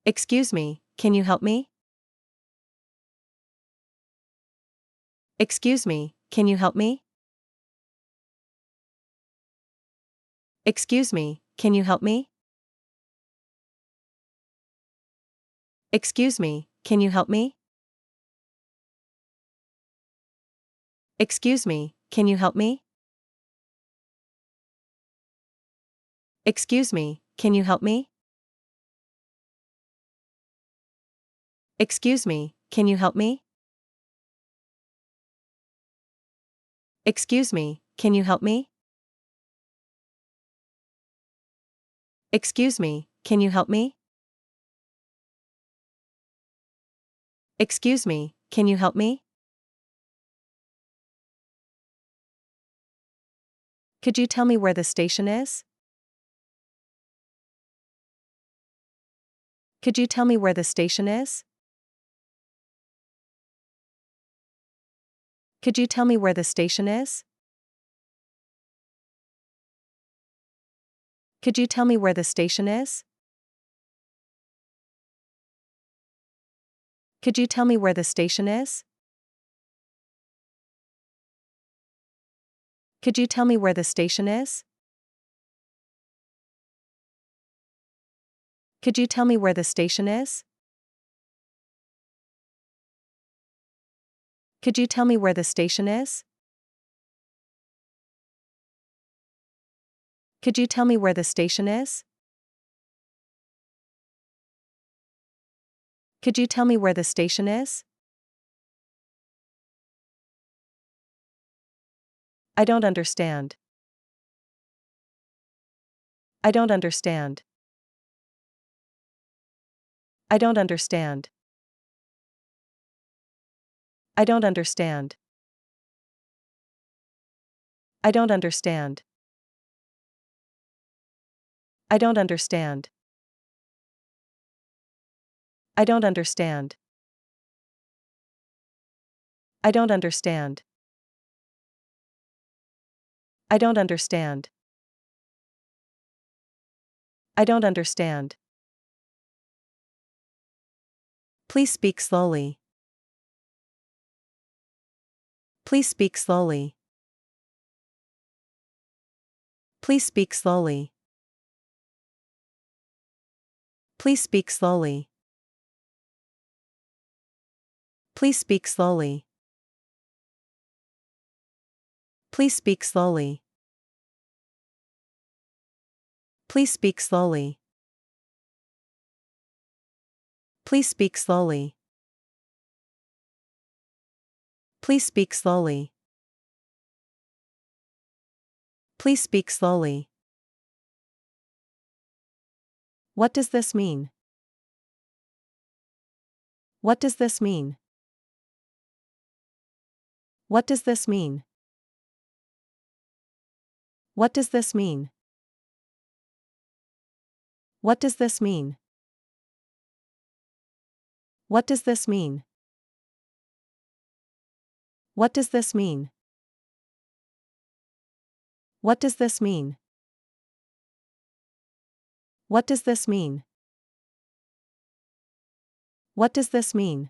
Excuse me, can you help me? Excuse me, can you help me? Excuse me, can you help me? Excuse me, can you help me? Excuse me, can you help me? Excuse me, can you help me? Excuse me, can you help me? Excuse me, can you help me? Excuse me, can you help me? Excuse me, can you help me? Could you tell me where the station is? Could you tell me where the station is? Could you tell me where the station is? Could you tell me where the station is? Could you tell me where the station is? Could you tell me where the station is? Could you tell me where the station is? Could you tell me where the station is? Could you tell me where the station is? Could you tell me where the station is? I don't understand. I don't understand. I don't understand. I don't understand. I don't understand. I don't understand. I don't understand. I don't understand. I don't understand. I don't understand. Please speak slowly. Please speak slowly. Please speak slowly. Please speak slowly. Please speak slowly. Please speak slowly. Please speak slowly. Please speak slowly. Please speak slowly. Please speak slowly. What does this mean? What does this mean? What does this mean? What does this mean? What does this mean? What does this mean? What does this mean? What does this mean? What does this mean? What does this mean?